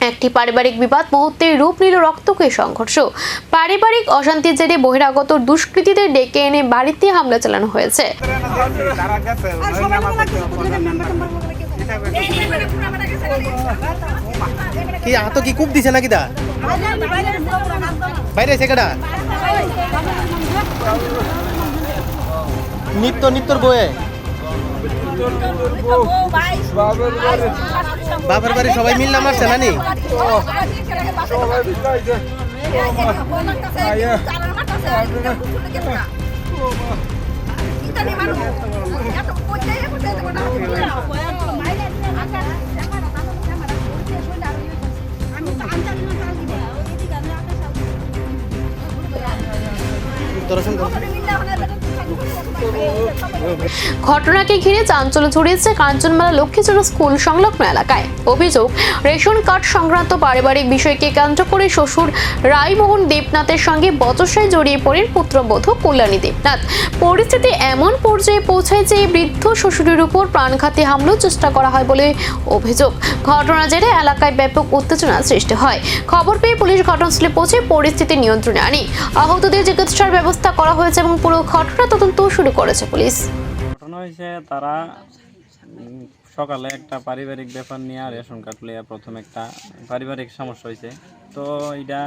একটি পারিবারিক বিবাদ মুহূর্তে রূপ নিল রক্তক্ষয়ী সংঘর্ষ। পারিবারিক অশান্তির জেরে বহিরাগত দুষ্কৃতীদের ডেকে এনে বাড়িতে হামলা চালানো হয়েছে। কি হাত কি কূপ দিছে নাকি দা বাইরে এসে কেডা নিত্যর বয়ে বাবার বাড়ি সবাই মিললে মারছে নানি ঘটনাকে ঘিরে চাঞ্চল্য ছড়িয়েছে কাঞ্চনমালা লক্ষ্মীচড়া স্কুল সংলগ্ন এলাকায়। অভিযোগ, রেশন কার্ড সংক্রান্ত পারিবারিক বিষয়কে কেন্দ্র করে শ্বশুর রায়মোহন দেবনাথের সঙ্গে বচসায় জড়িয়ে পড়েন পুত্রবধূ কল্যাণী দেবনাথ। পরিস্থিতি এমন পর্যায়ে পৌঁছায় যে বৃদ্ধ শ্বশুরের উপর প্রাণঘাতী হামলার চেষ্টা করা হয় বলে অভিযোগ। ঘটনার জেরে এলাকায় ব্যাপক উত্তেজনা সৃষ্টি হয়। খবর পেয়ে পুলিশ ঘটনাস্থলে পৌঁছে পরিস্থিতি নিয়ন্ত্রণে আনে। আহতদের চিকিৎসার ব্যবস্থা করা হয়েছে এবং পুরো ঘটনা তদন্ত শুরু করেছে পুলিশ। ঘটনা হয়েছে, তারা সকালে একটা পারিবারিক ব্যাপার নিয়ে রেশন কার্ড লিয়ে প্রথম একটা পারিবারিক সমস্যা হয়েছে। তো এটা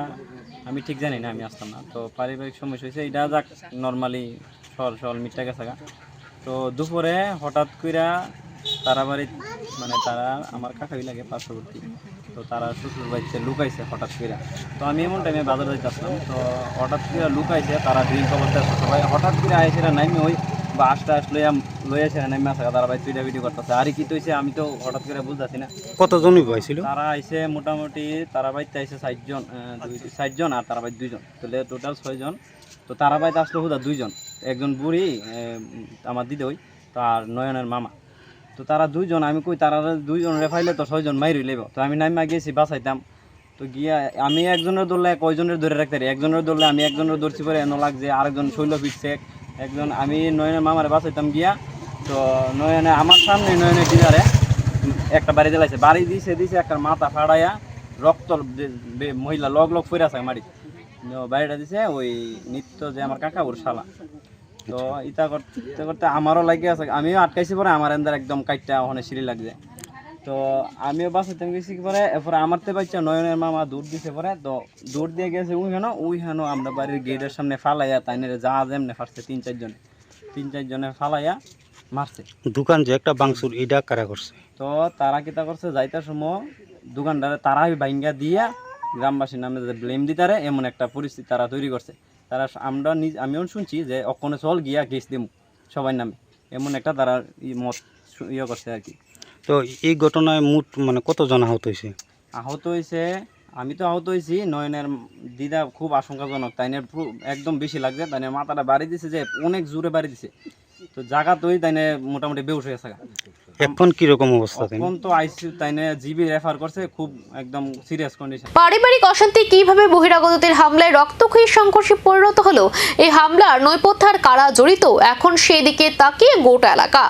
আমি ঠিক জানি না, আমি আসতাম না। তো পারিবারিক সমস্যা হয়েছে, এটা যাক নর্মালি সরল মিটটা গেছে। তো দুপুরে হঠাৎ কইরা তারা বাড়ি মানে তারা আমার কাকাই লাগে পার্শ্ববর্তী, তো তারা শ্বশুর বাড়িতে লুকাইছে হঠাৎ করে। তো আমি এমন টাইমে বাজারে যাইতে আসলাম, তো হঠাৎ করে লুকাইছে তারা ড্রিঙ্ক অবস্থায় সবাই হঠাৎ করে আইসে নাইমে ওই বা আস্তে লইয়াছে নাইমে আসা তারা ভাই তুইটা ভিডিও করতেছে। আর কি তৈছে আমি তো হঠাৎ করে বুঝতেছি না। কতজনই বয়ছিল? তারা আইসে মোটামুটি তারা বাড়িতে আইসে 60 জন আর তারা বাড়ি 2 জন, তাহলে টোটাল 6 জন। তো তারা বাড়িতে আসলো হুদা 2 জন, একজন বুড়ি আমার দিদি ওই তার নয়নের মামা। তো তারা 2 জন, আমি কই তারা 2 জন রেফাইলে তো 6 জন মাইরই লেব। তো আমি নাইমা গেছি বাঁচাইতাম। তো গিয়া আমি একজনের ধরলে কয়জনের ধরে রাখতে পারি, একজনের ধরলে আমি একজনের ধরছি পরে এনে লাগছে, আরেকজন শৈল ফিটছে, একজন আমি নয়নের মামারে বাঁচাইতাম গিয়া। তো নয়নে আমার সামনে নয়নের ডিনারে একটা বাড়ি দিলাইছে, বাড়ি দিছে একটা মাথা ফাড়াইয়া রক্ত মহিলা লগ ফিরে আছে মাটি বাড়িটা দিছে ওই নিত্য যে আমার কাকা ওর শালা। তো ইটা করতে করতে আমারও লাগে আছে, আমিও আটকাইছি পরে আমার এন্দার একদম কাইটটা ওখানে সিঁড়ি লাগছে। তো আমিও বাঁচাইতাম গেছি পরে, এরপরে আমার তো বাচ্চা নয়নের মামা দৌড় দিছে পরে। তো দৌড় দিয়ে গেছে ওইখানো আমরা বাড়ির গেটের সামনে ফালাইয়া তাইনের যা যেমনে ফাটছে 3-4 জনে ফালাইয়া মারছে। দোকান যে একটা বাংসুর এটা কারা করছে? তো তারা কিতা করছে, যাইতার সময় দোকানদারে তারাই ভাঙ্গা দিয়া গ্রামবাসীর নামে ব্লেম দিতারে এমন একটা পরিস্থিতি তারা তৈরি করছে। তারা আমিও শুনছি যে অকনে চল গিয়া কেস দিম সবাই নামে, এমন একটা তারা মত করছে আর কি। তো এই ঘটনায় মোট মানে কতজন আহত হয়েছে? আহত হয়েছে, আমি তো আহত হয়েছি, নয়নের দিদা খুব আশঙ্কাজনক, তাইনের একদম বেশি লাগছে। তাইনের মাথাটা বাড়ি দিছে যে অনেক জোরে বাড়ি দিছে, তো জায়গা তোই তাইনে মোটামুটি বেউস হয়ে গেছে। এখন কি রকম অবস্থা? এখন তো আইসিইউ তাইনে জিবি রেফার করছে, খুব একদম সিরিয়াস কন্ডিশন। পারিবারিক অশান্তি কিভাবে বহিরাগতদের হামলায় রক্তক্ষয়ী সংঘর্ষে পরিণত হলো, এই হামলার নৈপথ্যের কারা জড়িত, এখন সেদিকে তাকিয়ে গোটা এলাকা।